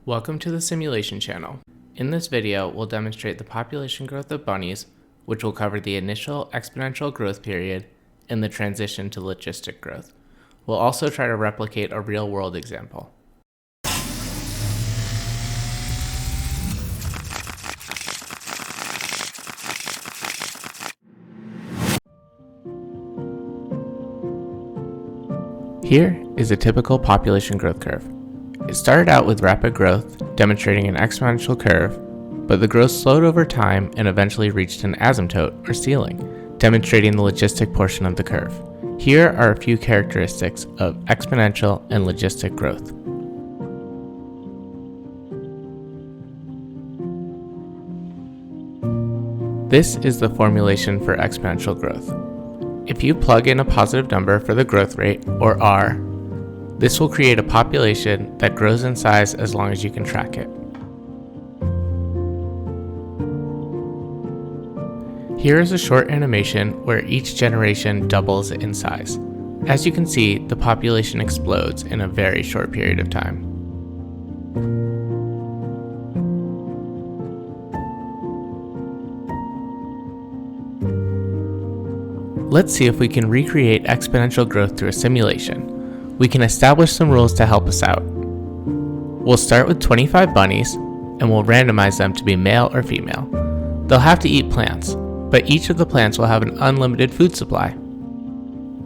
Welcome to the simulation channel. In this video, we'll demonstrate the population growth of bunnies, which will cover the initial exponential growth period and the transition to logistic growth. We'll also try to replicate a real-world example. Here is a typical population growth curve. It started out with rapid growth, demonstrating an exponential curve, but the growth slowed over time and eventually reached an asymptote, or ceiling, demonstrating the logistic portion of the curve. Here are a few characteristics of exponential and logistic growth. This is the formulation for exponential growth. If you plug in a positive number for the growth rate, or R, this will create a population that grows in size as long as you can track it. Here is a short animation where each generation doubles in size. As you can see, the population explodes in a very short period of time. Let's see if we can recreate exponential growth through a simulation. We can establish some rules to help us out. We'll start with 25 bunnies, and we'll randomize them to be male or female. They'll have to eat plants, but each of the plants will have an unlimited food supply.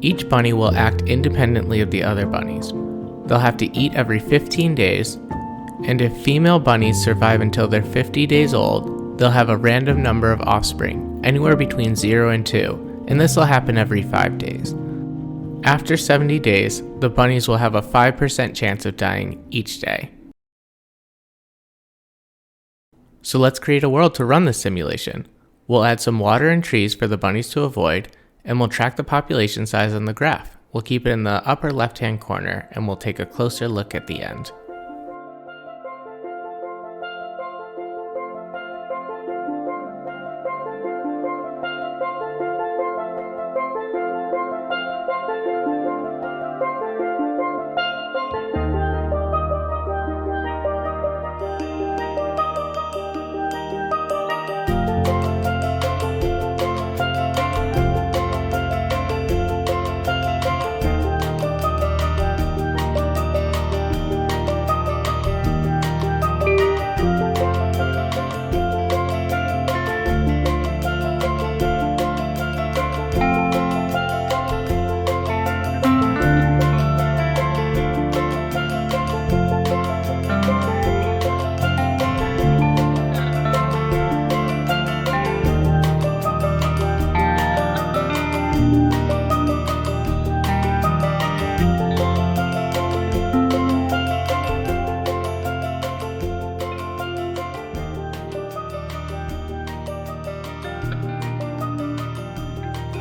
Each bunny will act independently of the other bunnies. They'll have to eat every 15 days, and if female bunnies survive until they're 50 days old, they'll have a random number of offspring, anywhere between 0 and 2, and this will happen every 5 days. After 70 days, the bunnies will have a 5% chance of dying each day. So let's create a world to run this simulation. We'll add some water and trees for the bunnies to avoid, and we'll track the population size on the graph. We'll keep it in the upper left-hand corner, and we'll take a closer look at the end.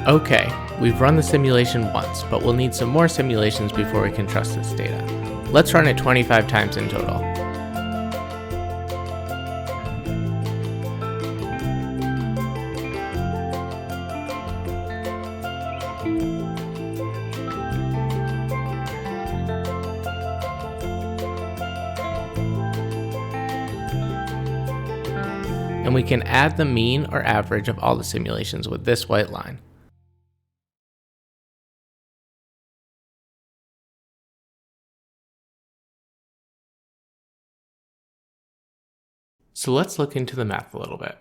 Okay, we've run the simulation once, but we'll need some more simulations before we can trust this data. Let's run it 25 times in total. And we can add the mean or average of all the simulations with this white line. So let's look into the math a little bit.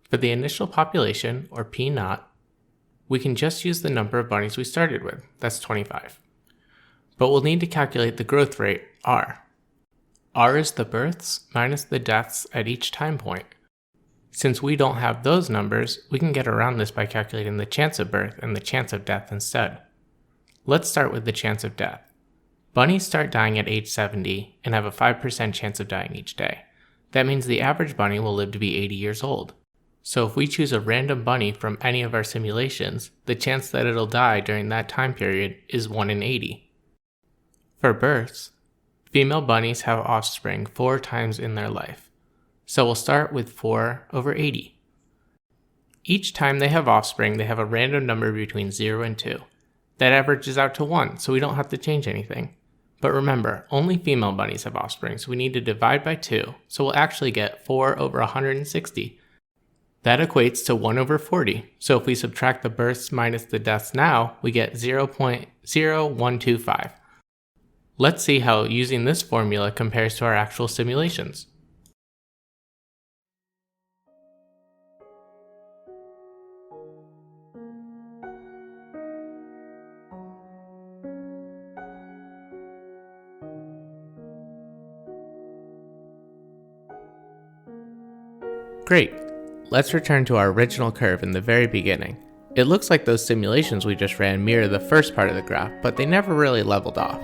For the initial population, or P0, we can just use the number of bunnies we started with, that's 25. But we'll need to calculate the growth rate, R. R is the births minus the deaths at each time point. Since we don't have those numbers, we can get around this by calculating the chance of birth and the chance of death instead. Let's start with the chance of death. Bunnies start dying at age 70 and have a 5% chance of dying each day. That means the average bunny will live to be 80 years old. So if we choose a random bunny from any of our simulations, the chance that it'll die during that time period is 1 in 80. For births, female bunnies have offspring 4 times in their life. So we'll start with 4 over 80. Each time they have offspring, they have a random number between 0 and 2. That averages out to 1, so we don't have to change anything. But remember, only female bunnies have offspring, so we need to divide by 2, so we'll actually get 4 over 160. That equates to 1 over 40, so if we subtract the births minus the deaths now, we get 0.0125. Let's see how using this formula compares to our actual simulations. Great. Let's return to our original curve in the very beginning. It looks like those simulations we just ran mirror the first part of the graph, but they never really leveled off.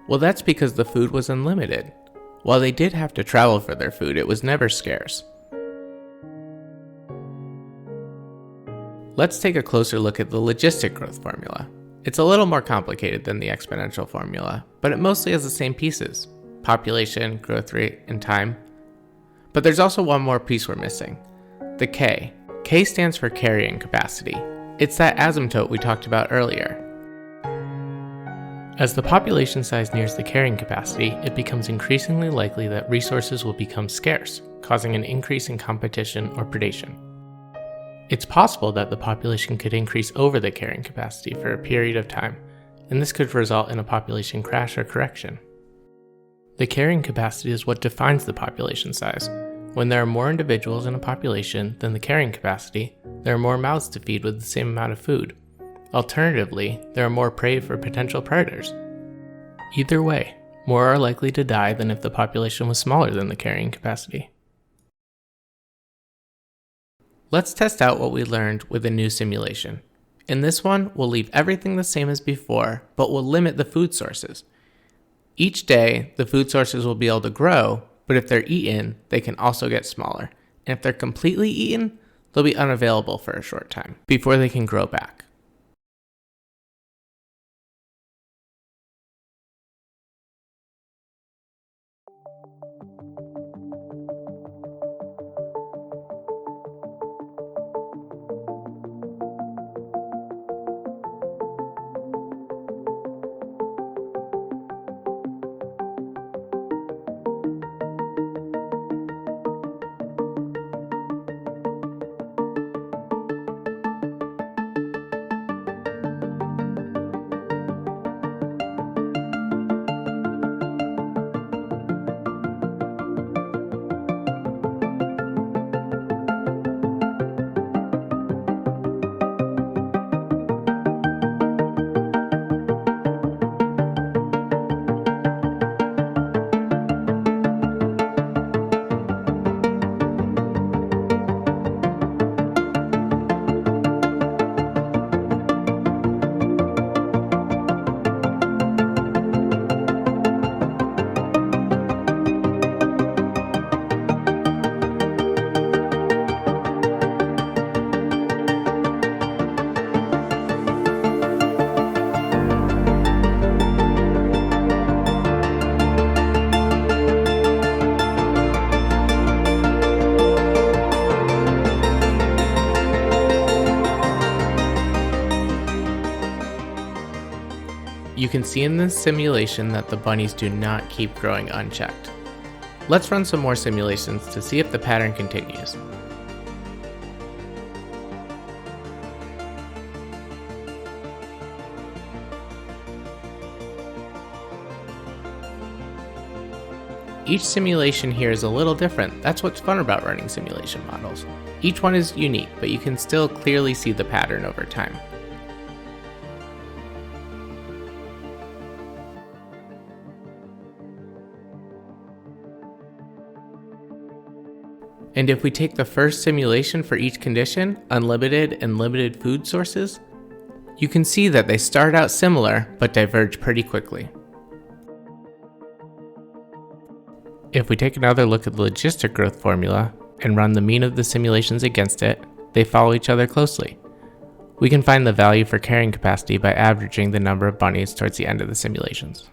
Well, that's because the food was unlimited. While they did have to travel for their food, it was never scarce. Let's take a closer look at the logistic growth formula. It's a little more complicated than the exponential formula, but it mostly has the same pieces: population, growth rate, and time. But there's also one more piece we're missing: the K. K stands for carrying capacity. It's that asymptote we talked about earlier. As the population size nears the carrying capacity, it becomes increasingly likely that resources will become scarce, causing an increase in competition or predation. It's possible that the population could increase over the carrying capacity for a period of time, and this could result in a population crash or correction. The carrying capacity is what defines the population size. When there are more individuals in a population than the carrying capacity, there are more mouths to feed with the same amount of food. Alternatively, there are more prey for potential predators. Either way, more are likely to die than if the population was smaller than the carrying capacity. Let's test out what we learned with a new simulation. In this one, we'll leave everything the same as before, but we'll limit the food sources. Each day, the food sources will be able to grow, but if they're eaten, they can also get smaller. And if they're completely eaten, they'll be unavailable for a short time before they can grow back. You can see in this simulation that the bunnies do not keep growing unchecked. Let's run some more simulations to see if the pattern continues. Each simulation here is a little different. That's what's fun about running simulation models. Each one is unique, but you can still clearly see the pattern over time. And if we take the first simulation for each condition, unlimited and limited food sources, you can see that they start out similar but diverge pretty quickly. If we take another look at the logistic growth formula and run the mean of the simulations against it, they follow each other closely. We can find the value for carrying capacity by averaging the number of bunnies towards the end of the simulations.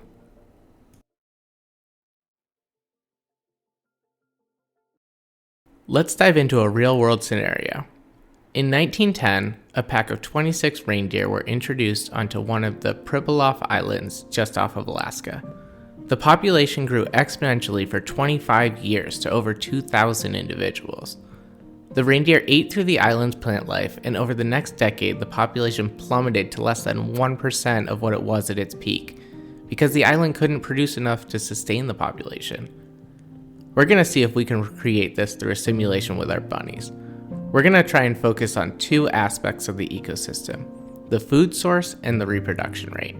Let's dive into a real-world scenario. In 1910, a pack of 26 reindeer were introduced onto one of the Pribilof Islands just off of Alaska. The population grew exponentially for 25 years to over 2,000 individuals. The reindeer ate through the island's plant life, and over the next decade, the population plummeted to less than 1% of what it was at its peak, because the island couldn't produce enough to sustain the population. We're going to see if we can recreate this through a simulation with our bunnies. We're going to try and focus on two aspects of the ecosystem, the food source and the reproduction rate.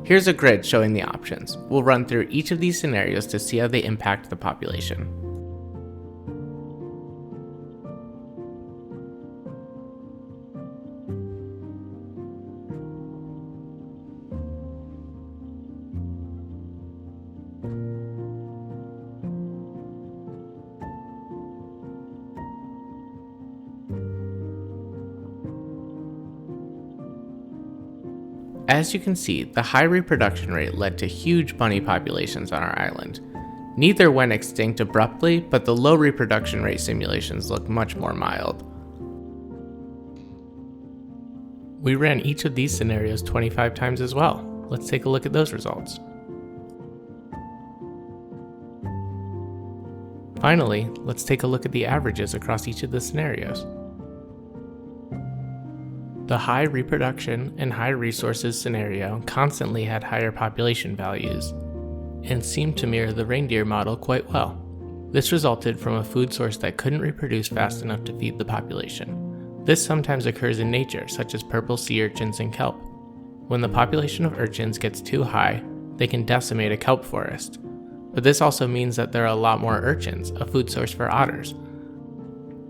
Here's a grid showing the options. We'll run through each of these scenarios to see how they impact the population. As you can see, the high reproduction rate led to huge bunny populations on our island. Neither went extinct abruptly, but the low reproduction rate simulations look much more mild. We ran each of these scenarios 25 times as well. Let's take a look at those results. Finally, let's take a look at the averages across each of the scenarios. The high reproduction and high resources scenario constantly had higher population values and seemed to mirror the reindeer model quite well. This resulted from a food source that couldn't reproduce fast enough to feed the population. This sometimes occurs in nature, such as purple sea urchins and kelp. When the population of urchins gets too high, they can decimate a kelp forest. But this also means that there are a lot more urchins, a food source for otters.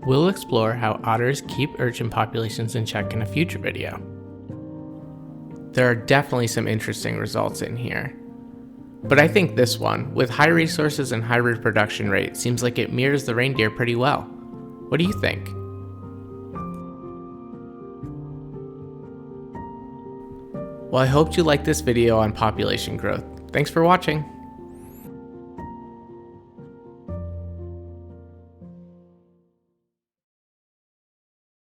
We'll explore how otters keep urchin populations in check in a future video. There are definitely some interesting results in here. But I think this one, with high resources and high reproduction rate, seems like it mirrors the reindeer pretty well. What do you think? Well, I hope you liked this video on population growth. Thanks for watching.